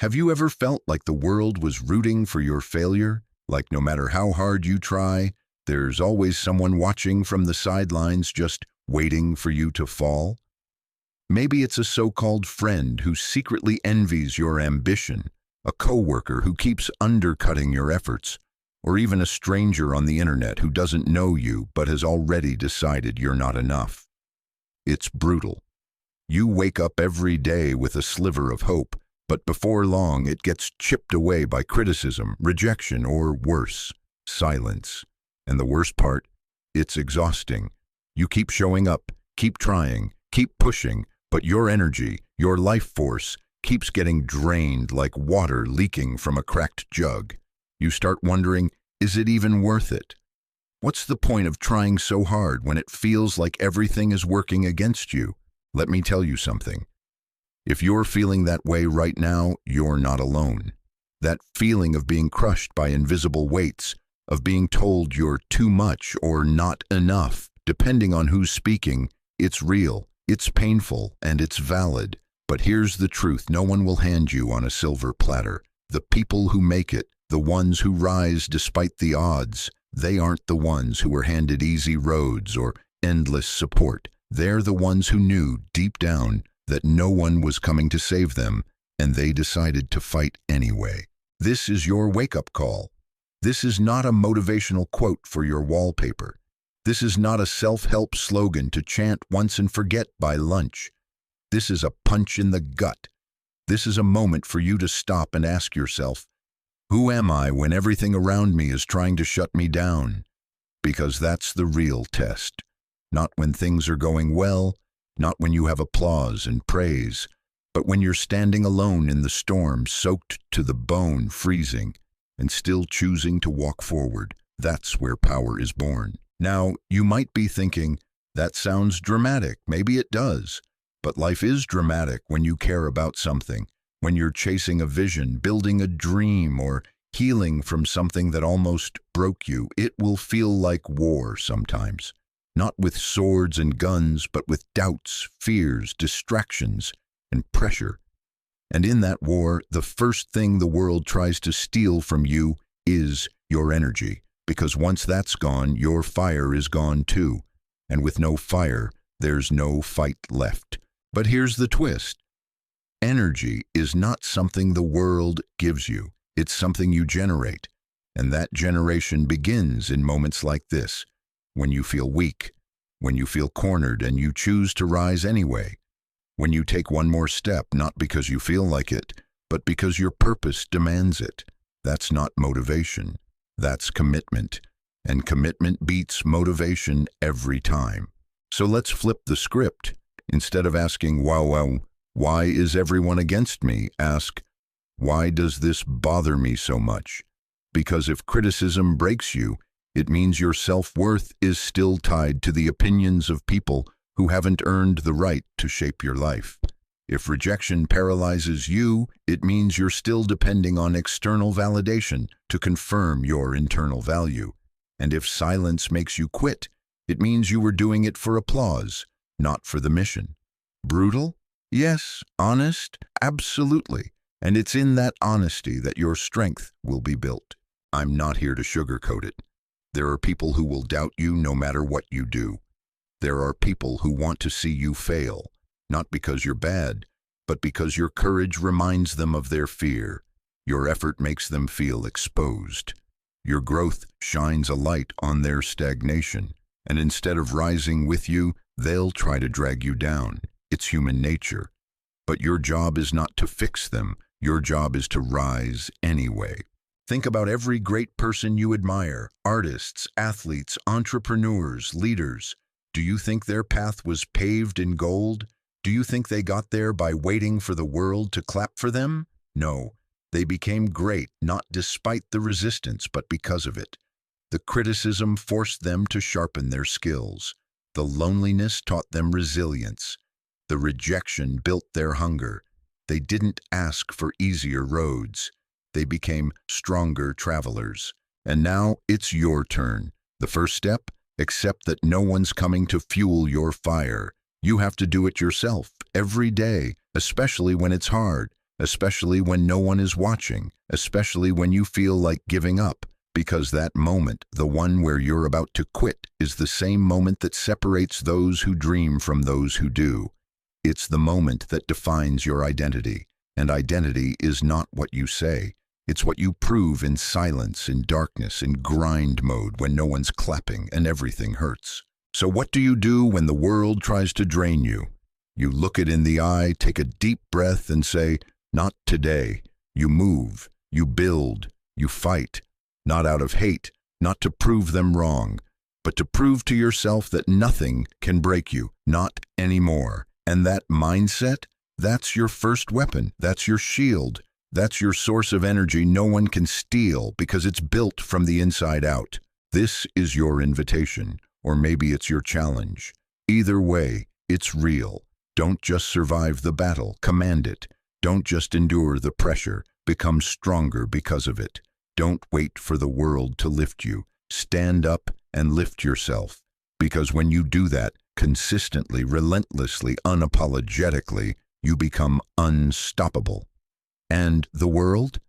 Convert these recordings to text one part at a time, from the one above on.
Have you ever felt like the world was rooting for your failure? Like no matter how hard you try, there's always someone watching from the sidelines just waiting for you to fall? Maybe it's a so-called friend who secretly envies your ambition, a coworker who keeps undercutting your efforts, or even a stranger on the internet who doesn't know you but has already decided you're not enough. It's brutal. You wake up every day with a sliver of hope, but before long it gets chipped away by criticism, rejection, or worse, silence. And the worst part, it's exhausting. You keep showing up, keep trying, keep pushing, but your energy, your life force, keeps getting drained like water leaking from a cracked jug. You start wondering, is it even worth it? What's the point of trying so hard when it feels like everything is working against you? Let me tell you something. If you're feeling that way right now, you're not alone. That feeling of being crushed by invisible weights, of being told you're too much or not enough, depending on who's speaking, it's real, it's painful, and it's valid. But here's the truth, no one will hand you on a silver platter. The people who make it, the ones who rise despite the odds, they aren't the ones who were handed easy roads or endless support. They're the ones who knew, deep down, that no one was coming to save them, and they decided to fight anyway. This is your wake-up call. This is not a motivational quote for your wallpaper. This is not a self-help slogan to chant once and forget by lunch. This is a punch in the gut. This is a moment for you to stop and ask yourself, who am I when everything around me is trying to shut me down? Because that's the real test. Not when things are going well, not when you have applause and praise, but when you're standing alone in the storm, soaked to the bone, freezing, and still choosing to walk forward. That's where power is born. Now, you might be thinking, that sounds dramatic. Maybe it does. But life is dramatic when you care about something, when you're chasing a vision, building a dream, or healing from something that almost broke you. It will feel like war sometimes. Not with swords and guns, but with doubts, fears, distractions, and pressure. And in that war, the first thing the world tries to steal from you is your energy. Because once that's gone, your fire is gone too. And with no fire, there's no fight left. But here's the twist. Energy is not something the world gives you. It's something you generate. And that generation begins in moments like this. When you feel weak, when you feel cornered and you choose to rise anyway, when you take one more step, not because you feel like it, but because your purpose demands it. That's not motivation, that's commitment, and commitment beats motivation every time. So let's flip the script. Instead of asking, why is everyone against me? Ask, why does this bother me so much? Because if criticism breaks you, it means your self-worth is still tied to the opinions of people who haven't earned the right to shape your life. If rejection paralyzes you, it means you're still depending on external validation to confirm your internal value. And if silence makes you quit, it means you were doing it for applause, not for the mission. Brutal? Yes. Honest? Absolutely. And it's in that honesty that your strength will be built. I'm not here to sugarcoat it. There are people who will doubt you no matter what you do. There are people who want to see you fail, not because you're bad, but because your courage reminds them of their fear. Your effort makes them feel exposed. Your growth shines a light on their stagnation, and instead of rising with you, they'll try to drag you down. It's human nature. But your job is not to fix them. Your job is to rise anyway. Think about every great person you admire, artists, athletes, entrepreneurs, leaders. Do you think their path was paved in gold? Do you think they got there by waiting for the world to clap for them? No, they became great not despite the resistance, but because of it. The criticism forced them to sharpen their skills. The loneliness taught them resilience. The rejection built their hunger. They didn't ask for easier roads. They became stronger travelers. And now it's your turn. The first step? Accept that no one's coming to fuel your fire. You have to do it yourself, every day, especially when it's hard, especially when no one is watching, especially when you feel like giving up, because that moment, the one where you're about to quit, is the same moment that separates those who dream from those who do. It's the moment that defines your identity, and identity is not what you say. It's what you prove in silence, in darkness, in grind mode when no one's clapping and everything hurts. So what do you do when the world tries to drain you? You look it in the eye, take a deep breath and say, "Not today." You move, you build, you fight, not out of hate, not to prove them wrong, but to prove to yourself that nothing can break you, not anymore. And that mindset, that's your first weapon, that's your shield. That's your source of energy no one can steal because it's built from the inside out. This is your invitation, or maybe it's your challenge. Either way, it's real. Don't just survive the battle, command it. Don't just endure the pressure, become stronger because of it. Don't wait for the world to lift you. Stand up and lift yourself. Because when you do that, consistently, relentlessly, unapologetically, you become unstoppable. And the world?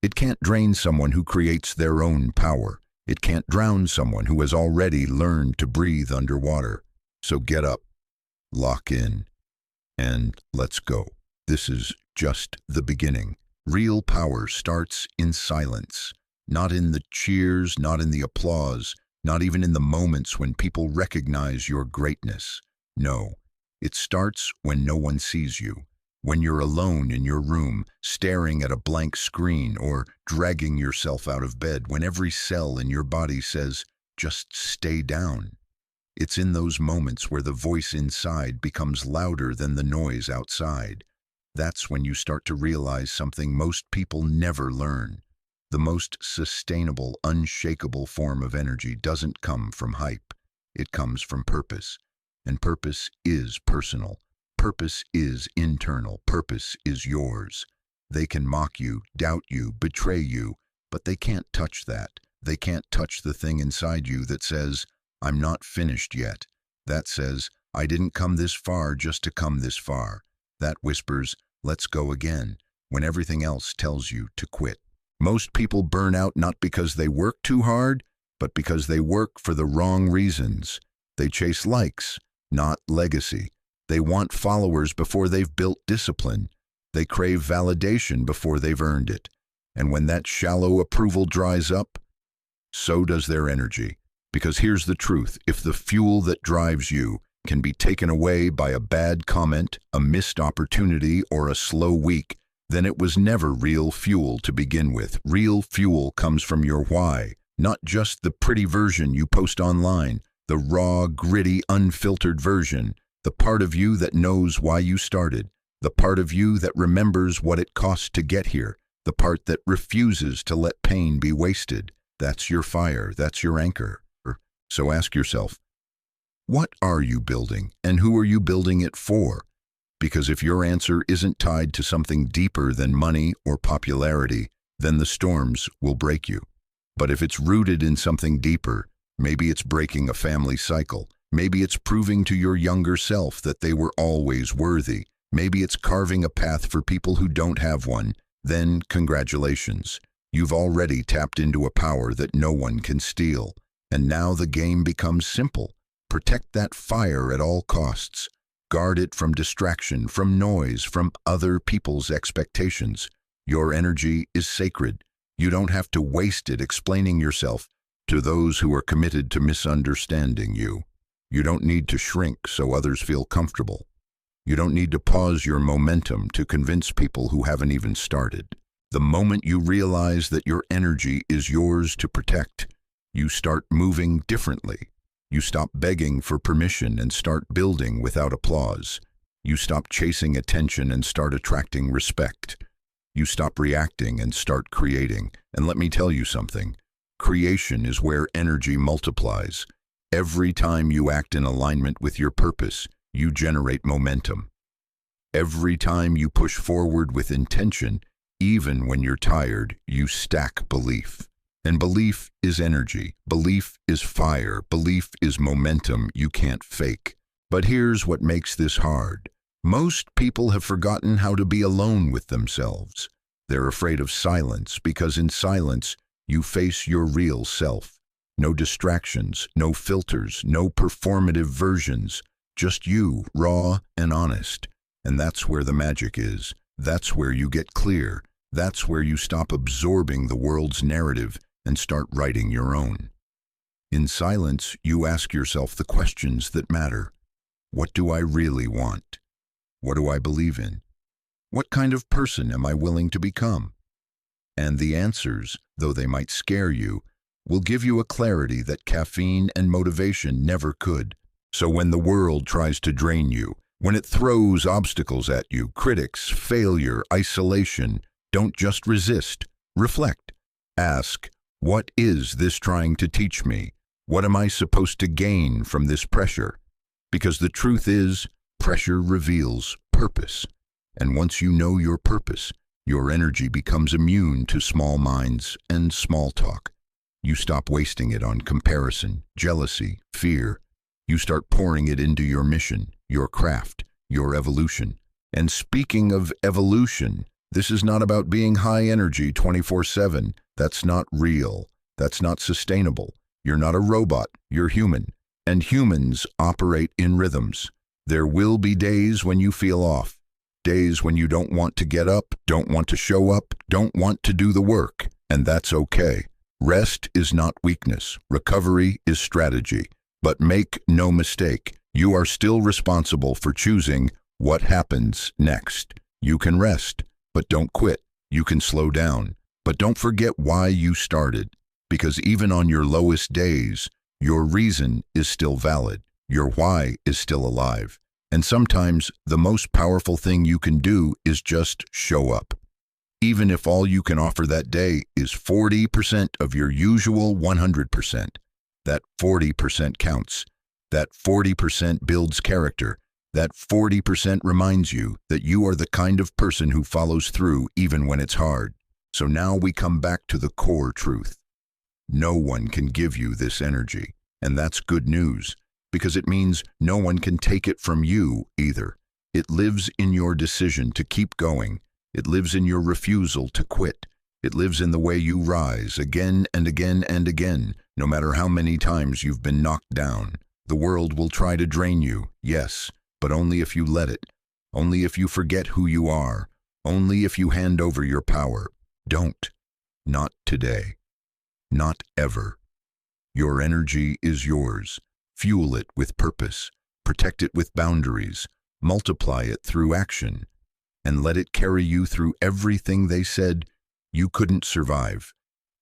It can't drain someone who creates their own power. It can't drown someone who has already learned to breathe underwater. So get up, lock in, and let's go. This is just the beginning. Real power starts in silence, not in the cheers, not in the applause, not even in the moments when people recognize your greatness. No, it starts when no one sees you. When you're alone in your room, staring at a blank screen or dragging yourself out of bed, when every cell in your body says, "Just stay down." It's in those moments where the voice inside becomes louder than the noise outside. That's when you start to realize something most people never learn. The most sustainable, unshakable form of energy doesn't come from hype. It comes from purpose. And purpose is personal. Purpose is internal. Purpose is yours. They can mock you, doubt you, betray you, but they can't touch that. They can't touch the thing inside you that says, "I'm not finished yet." That says, "I didn't come this far just to come this far." That whispers, "Let's go again," when everything else tells you to quit. Most people burn out not because they work too hard, but because they work for the wrong reasons. They chase likes, not legacy. They want followers before they've built discipline. They crave validation before they've earned it. And when that shallow approval dries up, so does their energy. Because here's the truth, if the fuel that drives you can be taken away by a bad comment, a missed opportunity, or a slow week, then it was never real fuel to begin with. Real fuel comes from your why, not just the pretty version you post online, the raw, gritty, unfiltered version. The part of you that knows why you started, the part of you that remembers what it cost to get here, the part that refuses to let pain be wasted. That's your fire, that's your anchor. So ask yourself, what are you building and who are you building it for? Because if your answer isn't tied to something deeper than money or popularity, then the storms will break you. But if it's rooted in something deeper, maybe it's breaking a family cycle. Maybe it's proving to your younger self that they were always worthy. Maybe it's carving a path for people who don't have one. Then, congratulations. You've already tapped into a power that no one can steal. And now the game becomes simple. Protect that fire at all costs. Guard it from distraction, from noise, from other people's expectations. Your energy is sacred. You don't have to waste it explaining yourself to those who are committed to misunderstanding you. You don't need to shrink so others feel comfortable. You don't need to pause your momentum to convince people who haven't even started. The moment you realize that your energy is yours to protect, you start moving differently. You stop begging for permission and start building without applause. You stop chasing attention and start attracting respect. You stop reacting and start creating. And let me tell you something. Creation is where energy multiplies. Every time you act in alignment with your purpose, you generate momentum. Every time you push forward with intention, even when you're tired, you stack belief. And belief is energy. Belief is fire. Belief is momentum you can't fake. But here's what makes this hard. Most people have forgotten how to be alone with themselves. They're afraid of silence because in silence, you face your real self. No distractions, no filters, no performative versions, just you, raw and honest. And that's where the magic is. That's where you get clear. That's where you stop absorbing the world's narrative and start writing your own. In silence, you ask yourself the questions that matter. What do I really want? What do I believe in? What kind of person am I willing to become? And the answers, though they might scare you, will give you a clarity that caffeine and motivation never could. So when the world tries to drain you, when it throws obstacles at you, critics, failure, isolation, don't just resist. Reflect. Ask, what is this trying to teach me? What am I supposed to gain from this pressure? Because the truth is, pressure reveals purpose. And once you know your purpose, your energy becomes immune to small minds and small talk. You stop wasting it on comparison, jealousy, fear. You start pouring it into your mission, your craft, your evolution. And speaking of evolution, this is not about being high energy 24/7. That's not real. That's not sustainable. You're not a robot. You're human. And humans operate in rhythms. There will be days when you feel off. Days when you don't want to get up, don't want to show up, don't want to do the work. And that's okay. Rest is not weakness. Recovery is strategy. But make no mistake, you are still responsible for choosing what happens next. You can rest, but don't quit. You can slow down, but don't forget why you started. Because even on your lowest days, your reason is still valid. Your why is still alive. And sometimes the most powerful thing you can do is just show up. Even if all you can offer that day is 40% of your usual 100%. That 40% counts. That 40% builds character. That 40% reminds you that you are the kind of person who follows through even when it's hard. So now we come back to the core truth. No one can give you this energy. And that's good news, because it means no one can take it from you either. It lives in your decision to keep going. It lives in your refusal to quit. It lives in the way you rise again and again and again, no matter how many times you've been knocked down. The world will try to drain you, yes, but only if you let it. Only if you forget who you are. Only if you hand over your power. Don't. Not today. Not ever. Your energy is yours. Fuel it with purpose. Protect it with boundaries. Multiply it through action. And let it carry you through everything they said you couldn't survive.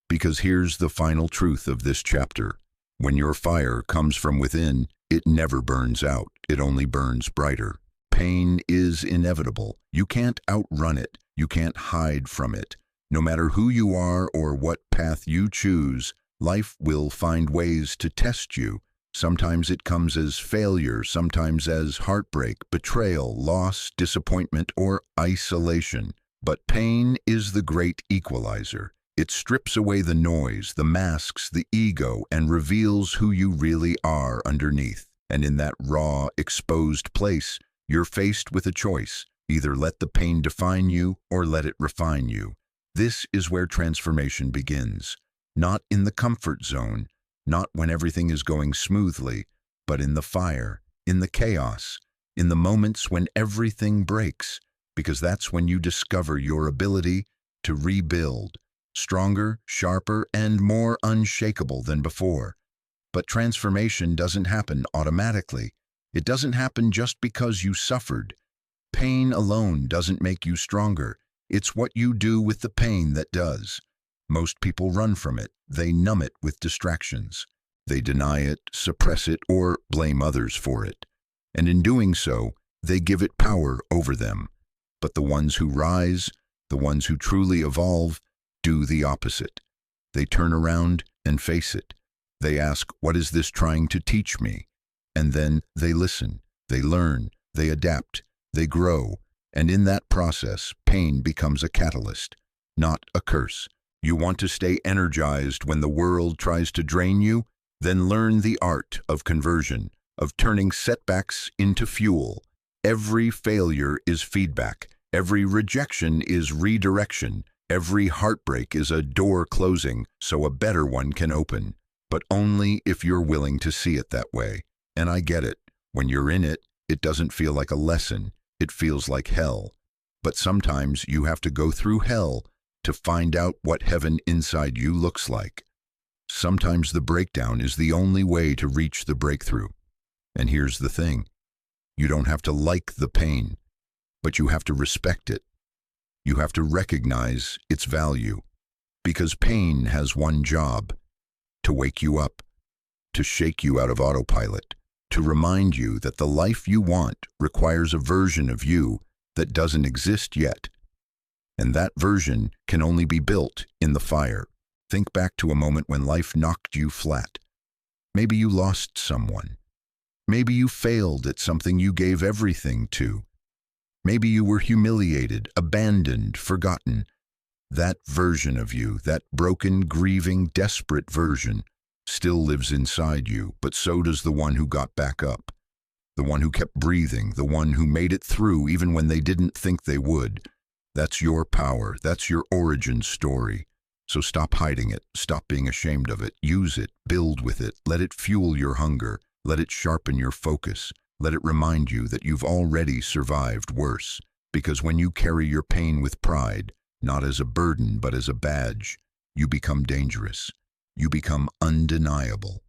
Because here's the final truth of this chapter. When your fire comes from within, it never burns out. It only burns brighter. Pain is inevitable. You can't outrun it. You can't hide from it. No matter who you are or what path you choose, life will find ways to test you. Sometimes it comes as failure, sometimes as heartbreak, betrayal, loss, disappointment, or isolation. But pain is the great equalizer. It strips away the noise, the masks, the ego, and reveals who you really are underneath. And in that raw, exposed place, you're faced with a choice. Either let the pain define you or let it refine you. This is where transformation begins. Not in the comfort zone, not when everything is going smoothly, but in the fire, in the chaos, in the moments when everything breaks, because that's when you discover your ability to rebuild, stronger, sharper, and more unshakable than before. But transformation doesn't happen automatically. It doesn't happen just because you suffered. Pain alone doesn't make you stronger. It's what you do with the pain that does. Most people run from it. They numb it with distractions. They deny it, suppress it, or blame others for it. And in doing so, they give it power over them. But the ones who rise, the ones who truly evolve, do the opposite. They turn around and face it. They ask, what is this trying to teach me? And then they listen, they learn, they adapt, they grow. And in that process, pain becomes a catalyst, not a curse. You want to stay energized when the world tries to drain you? Then learn the art of conversion, of turning setbacks into fuel. Every failure is feedback. Every rejection is redirection. Every heartbreak is a door closing so a better one can open. But only if you're willing to see it that way. And I get it. When you're in it, it doesn't feel like a lesson. It feels like hell. But sometimes you have to go through hell to find out what heaven inside you looks like. Sometimes the breakdown is the only way to reach the breakthrough. And here's the thing. You don't have to like the pain, but you have to respect it. You have to recognize its value. Because pain has one job: to wake you up, to shake you out of autopilot, to remind you that the life you want requires a version of you that doesn't exist yet. And that version can only be built in the fire. Think back to a moment when life knocked you flat. Maybe you lost someone. Maybe you failed at something you gave everything to. Maybe you were humiliated, abandoned, forgotten. That version of you, that broken, grieving, desperate version, still lives inside you, but so does the one who got back up. The one who kept breathing, the one who made it through even when they didn't think they would. That's your power. That's your origin story. So stop hiding it. Stop being ashamed of it. Use it. Build with it. Let it fuel your hunger. Let it sharpen your focus. Let it remind you that you've already survived worse. Because when you carry your pain with pride, not as a burden but as a badge, you become dangerous. You become undeniable.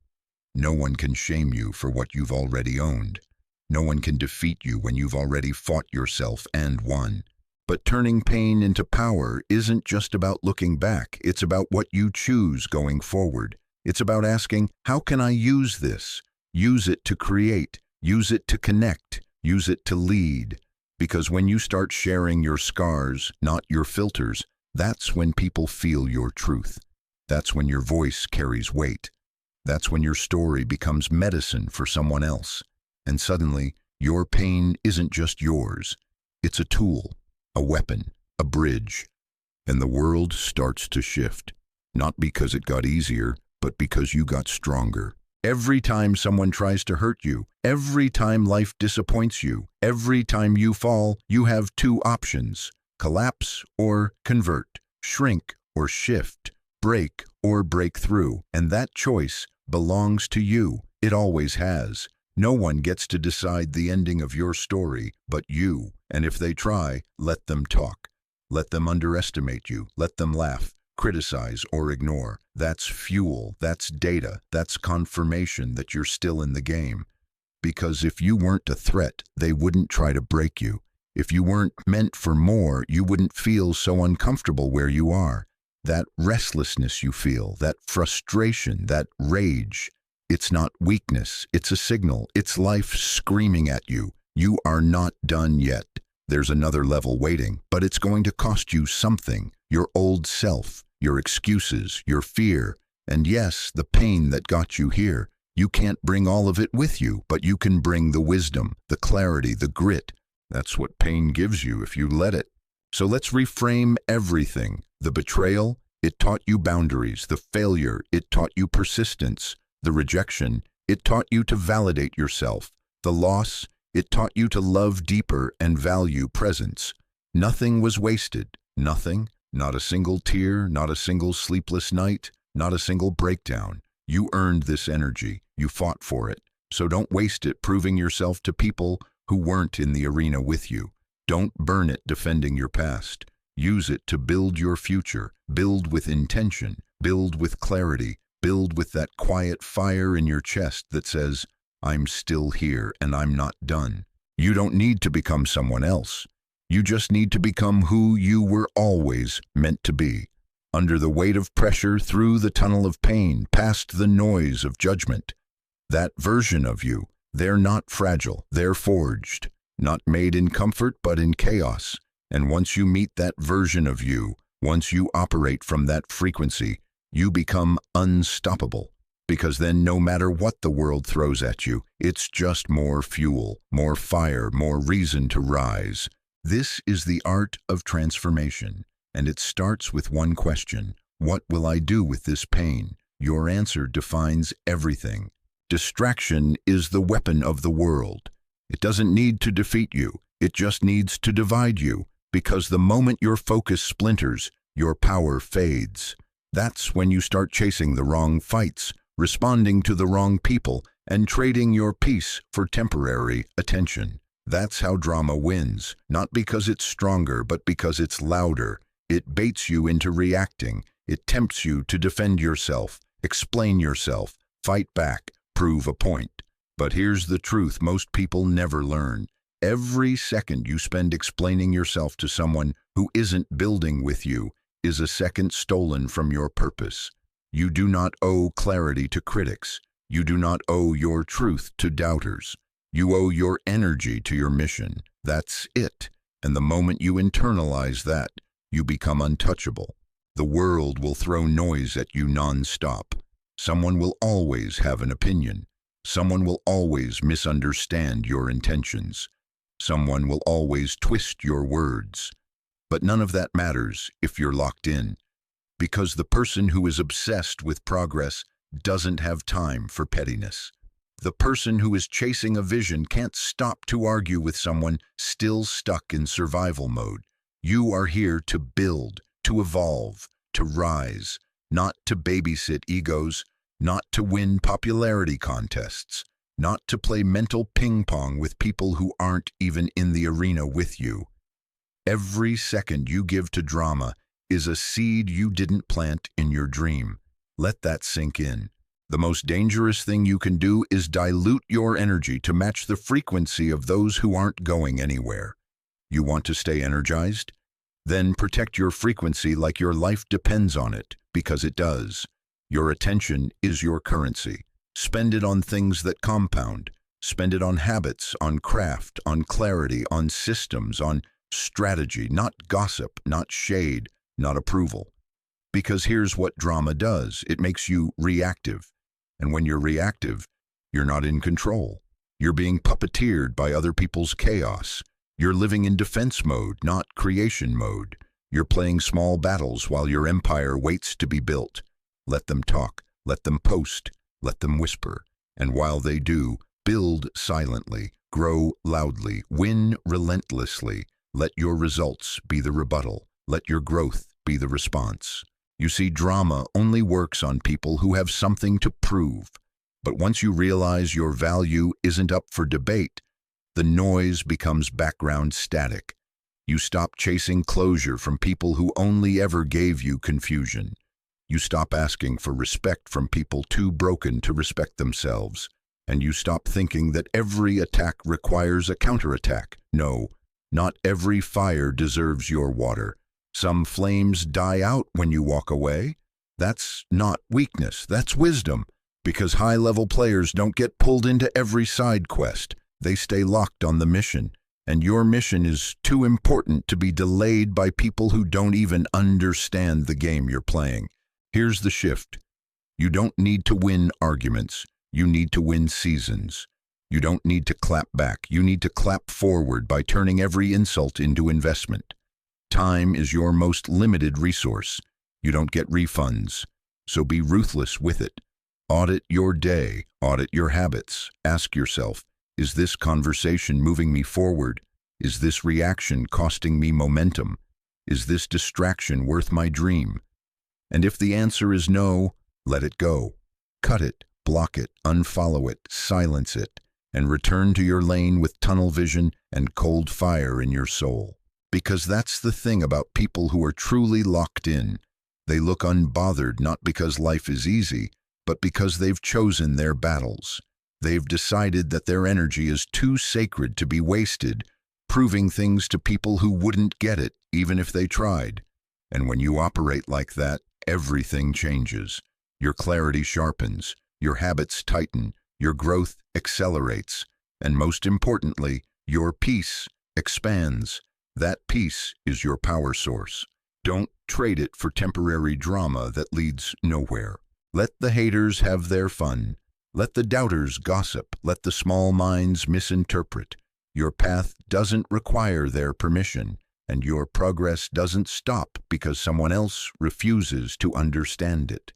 No one can shame you for what you've already owned. No one can defeat you when you've already fought yourself and won. But turning pain into power isn't just about looking back. It's about what you choose going forward. It's about asking, how can I use this? Use it to create. Use it to connect. Use it to lead. Because when you start sharing your scars, not your filters, that's when people feel your truth. That's when your voice carries weight. That's when your story becomes medicine for someone else. And suddenly, your pain isn't just yours. It's a tool, a weapon, a bridge. And the world starts to shift. Not because it got easier, but because you got stronger. Every time someone tries to hurt you, every time life disappoints you, every time you fall, you have two options: collapse or convert, shrink or shift, break or break through. And that choice belongs to you. It always has. No one gets to decide the ending of your story but you. And if they try, let them talk. Let them underestimate you. Let them laugh, criticize, or ignore. That's fuel. That's data. That's confirmation that you're still in the game. Because if you weren't a threat, they wouldn't try to break you. If you weren't meant for more, you wouldn't feel so uncomfortable where you are. That restlessness you feel, that frustration, that rage, it's not weakness. It's a signal. It's life screaming at you. You are not done yet. There's another level waiting, but it's going to cost you something. Your old self, your excuses, your fear, and yes, the pain that got you here. You can't bring all of it with you, but you can bring the wisdom, the clarity, the grit. That's what pain gives you if you let it. So let's reframe everything. The betrayal, it taught you boundaries. The failure, it taught you persistence. The rejection, it taught you to validate yourself. The loss, it taught you to love deeper and value presence. Nothing was wasted. Nothing. Not a single tear, not a single sleepless night, not a single breakdown. You earned this energy. You fought for it. So don't waste it proving yourself to people who weren't in the arena with you. Don't burn it defending your past. Use it to build your future. Build with intention. Build with clarity. Build with that quiet fire in your chest that says, I'm still here and I'm not done. You don't need to become someone else. You just need to become who you were always meant to be. Under the weight of pressure, through the tunnel of pain, past the noise of judgment. That version of you, they're not fragile, they're forged. Not made in comfort, but in chaos. And once you meet that version of you, once you operate from that frequency, you become unstoppable. Because then no matter what the world throws at you, it's just more fuel, more fire, more reason to rise. This is the art of transformation, and it starts with one question. What will I do with this pain? Your answer defines everything. Distraction is the weapon of the world. It doesn't need to defeat you. It just needs to divide you, because the moment your focus splinters, your power fades. That's when you start chasing the wrong fights, responding to the wrong people, and trading your peace for temporary attention. That's how drama wins, not because it's stronger, but because it's louder. It baits you into reacting. It tempts you to defend yourself, explain yourself, fight back, prove a point. But here's the truth most people never learn. Every second you spend explaining yourself to someone who isn't building with you is a second stolen from your purpose. You do not owe clarity to critics. You do not owe your truth to doubters. You owe your energy to your mission. That's it. And the moment you internalize that, you become untouchable. The world will throw noise at you non-stop. Someone will always have an opinion. Someone will always misunderstand your intentions. Someone will always twist your words. But none of that matters if you're locked in, because the person who is obsessed with progress doesn't have time for pettiness. The person who is chasing a vision can't stop to argue with someone still stuck in survival mode. You are here to build, to evolve, to rise, not to babysit egos, not to win popularity contests, not to play mental ping pong with people who aren't even in the arena with you. Every second you give to drama is a seed you didn't plant in your dream. Let that sink in. The most dangerous thing you can do is dilute your energy to match the frequency of those who aren't going anywhere. You want to stay energized? Then protect your frequency like your life depends on it, because it does. Your attention is your currency. Spend it on things that compound. Spend it on habits, on craft, on clarity, on systems, on strategy, not gossip, not shade, not approval. Because here's what drama does. It makes you reactive. And when you're reactive, you're not in control. You're being puppeteered by other people's chaos. You're living in defense mode, not creation mode. You're playing small battles while your empire waits to be built. Let them talk, let them post, let them whisper. And while they do, build silently, grow loudly, win relentlessly. Let your results be the rebuttal. Let your growth be the response. You see, drama only works on people who have something to prove. But once you realize your value isn't up for debate, the noise becomes background static. You stop chasing closure from people who only ever gave you confusion. You stop asking for respect from people too broken to respect themselves. And you stop thinking that every attack requires a counterattack. No, not every fire deserves your water. Some flames die out when you walk away. That's not weakness, that's wisdom. Because high-level players don't get pulled into every side quest. They stay locked on the mission. And your mission is too important to be delayed by people who don't even understand the game you're playing. Here's the shift. You don't need to win arguments. You need to win seasons. You don't need to clap back. You need to clap forward by turning every insult into investment. Time is your most limited resource. You don't get refunds, so be ruthless with it. Audit your day, audit your habits. Ask yourself, is this conversation moving me forward? Is this reaction costing me momentum? Is this distraction worth my dream? And if the answer is no, let it go. Cut it, block it, unfollow it, silence it, and return to your lane with tunnel vision and cold fire in your soul. Because that's the thing about people who are truly locked in. They look unbothered not because life is easy, but because they've chosen their battles. They've decided that their energy is too sacred to be wasted, proving things to people who wouldn't get it, even if they tried. And when you operate like that, everything changes. Your clarity sharpens, your habits tighten, your growth accelerates, and most importantly, your peace expands. That peace is your power source. Don't trade it for temporary drama that leads nowhere. Let the haters have their fun. Let the doubters gossip. Let the small minds misinterpret. Your path doesn't require their permission, and your progress doesn't stop because someone else refuses to understand it.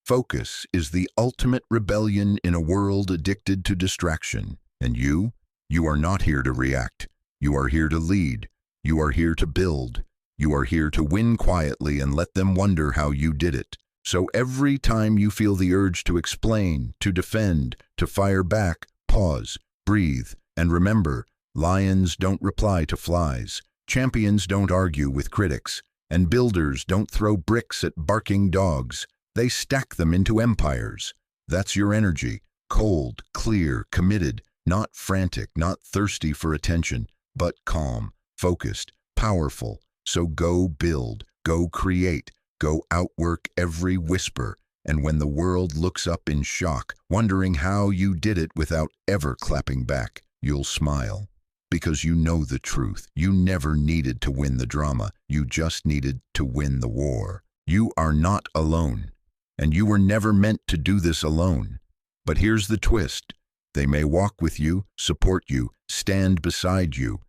Focus is the ultimate rebellion in a world addicted to distraction, and you You are not here to react. You are here to lead. You are here to build. You are here to win quietly and let them wonder how you did it. So every time you feel the urge to explain, to defend, to fire back, pause, breathe, and remember, lions don't reply to flies, champions don't argue with critics, and builders don't throw bricks at barking dogs. They stack them into empires. That's your energy, cold, clear, committed, not frantic, not thirsty for attention, but calm, focused, powerful. So go build, go create, go outwork every whisper, and when the world looks up in shock, wondering how you did it without ever clapping back, you'll smile. Because you know the truth. You never needed to win the drama. You just needed to win the war. You are not alone. And you were never meant to do this alone. But here's the twist. They may walk with you, support you, stand beside you,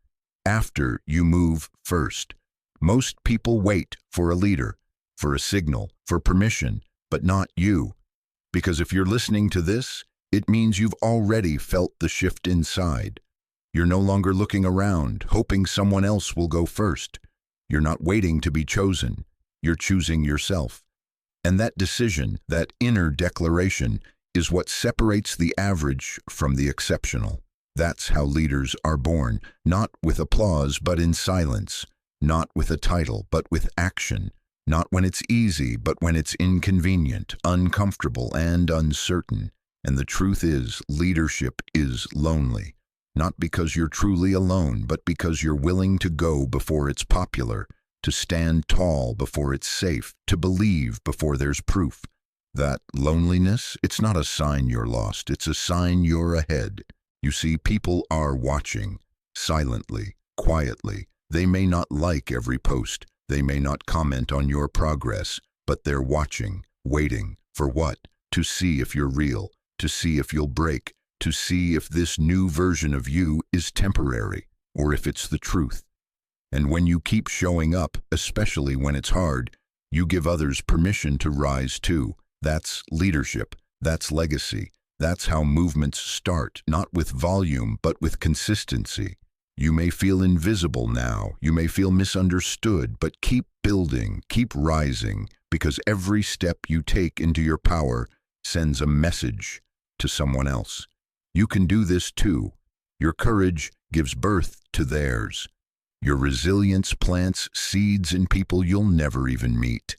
after you move first. Most people wait for a leader, for a signal, for permission, but not you. Because if you're listening to this, it means you've already felt the shift inside. You're no longer looking around, hoping someone else will go first. You're not waiting to be chosen. You're choosing yourself. And that decision, that inner declaration, is what separates the average from the exceptional. That's how leaders are born, not with applause but in silence, not with a title but with action, not when it's easy but when it's inconvenient, uncomfortable, and uncertain. And the truth is, leadership is lonely. Not because you're truly alone, but because you're willing to go before it's popular, to stand tall before it's safe, to believe before there's proof. That loneliness, it's not a sign you're lost, it's a sign you're ahead. You see, people are watching, silently, quietly. They may not like every post, they may not comment on your progress, but they're watching, waiting. For what? To see if you're real, to see if you'll break, to see if this new version of you is temporary, or if it's the truth. And when you keep showing up, especially when it's hard, you give others permission to rise too. That's leadership. That's legacy. That's how movements start, not with volume, but with consistency. You may feel invisible now. You may feel misunderstood, but keep building, keep rising, because every step you take into your power sends a message to someone else. You can do this too. Your courage gives birth to theirs. Your resilience plants seeds in people you'll never even meet.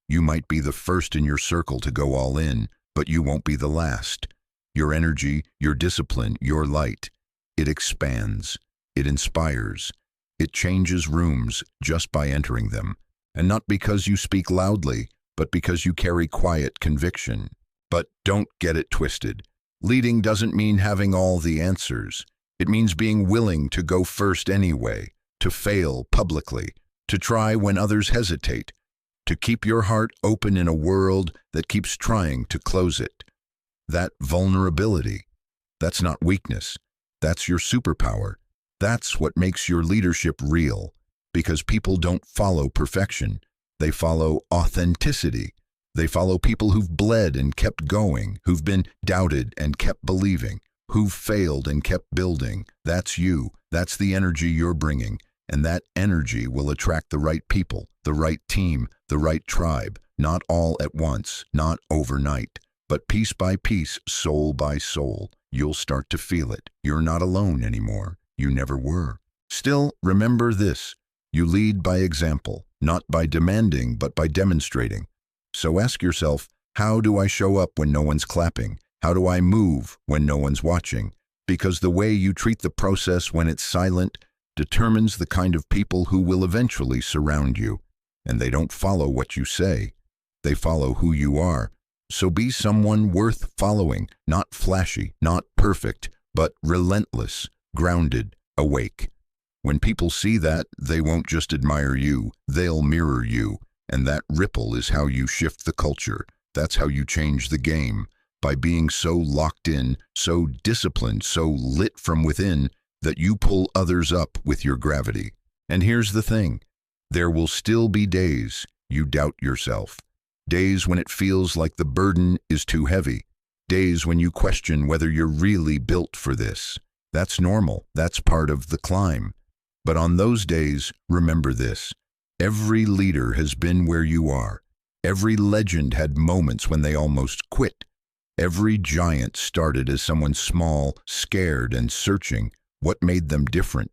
You might be the first in your circle to go all in, but you won't be the last. Your energy, your discipline, your light, it expands, it inspires, it changes rooms just by entering them. And not because you speak loudly, but because you carry quiet conviction. But don't get it twisted. Leading doesn't mean having all the answers. It means being willing to go first anyway, to fail publicly, to try when others hesitate, to keep your heart open in a world that keeps trying to close it. That vulnerability, that's not weakness. That's your superpower. That's what makes your leadership real, because people don't follow perfection. They follow authenticity. They follow people who've bled and kept going, who've been doubted and kept believing, who've failed and kept building. That's you. That's the energy you're bringing. And that energy will attract the right people, the right team, the right tribe, not all at once, not overnight, but piece by piece, soul by soul. You'll start to feel it. You're not alone anymore. You never were. Still, remember this. You lead by example, not by demanding, but by demonstrating. So ask yourself, how do I show up when no one's clapping? How do I move when no one's watching? Because the way you treat the process when it's silent determines the kind of people who will eventually surround you. And they don't follow what you say. They follow who you are. So be someone worth following, not flashy, not perfect, but relentless, grounded, awake. When people see that, they won't just admire you, they'll mirror you. And that ripple is how you shift the culture. That's how you change the game. By being so locked in, so disciplined, so lit from within, that you pull others up with your gravity. And here's the thing. There will still be days you doubt yourself. Days when it feels like the burden is too heavy. Days when you question whether you're really built for this. That's normal. That's part of the climb. But on those days, remember this. Every leader has been where you are. Every legend had moments when they almost quit. Every giant started as someone small, scared, and searching. What made them different?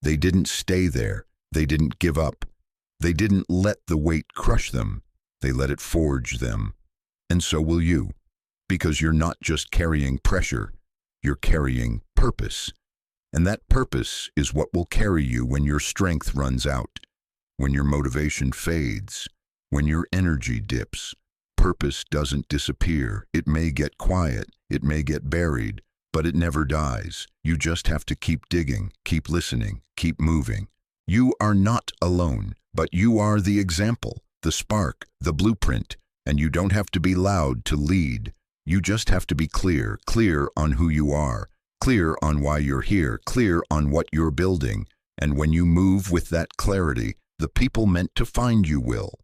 They didn't stay there. They didn't give up. They didn't let the weight crush them. They let it forge them. And so will you. Because you're not just carrying pressure, you're carrying purpose. And that purpose is what will carry you when your strength runs out, when your motivation fades, when your energy dips. Purpose doesn't disappear. It may get quiet, it may get buried, but it never dies. You just have to keep digging, keep listening, keep moving. You are not alone, but you are the example, the spark, the blueprint, and you don't have to be loud to lead. You just have to be clear, clear on who you are, clear on why you're here, clear on what you're building. And when you move with that clarity, the people meant to find you will.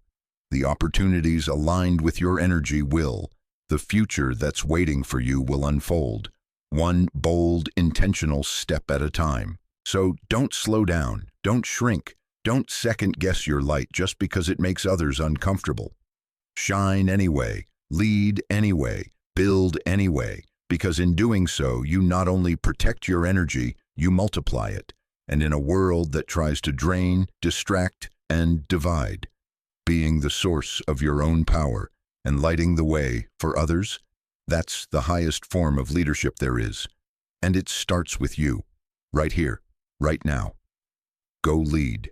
The opportunities aligned with your energy will. The future that's waiting for you will unfold, one bold, intentional step at a time. So don't slow down, don't shrink, don't second-guess your light just because it makes others uncomfortable. Shine anyway, lead anyway, build anyway, because in doing so, you not only protect your energy, you multiply it. And in a world that tries to drain, distract, and divide, being the source of your own power and lighting the way for others, that's the highest form of leadership there is. And it starts with you, right here, right now. Go lead.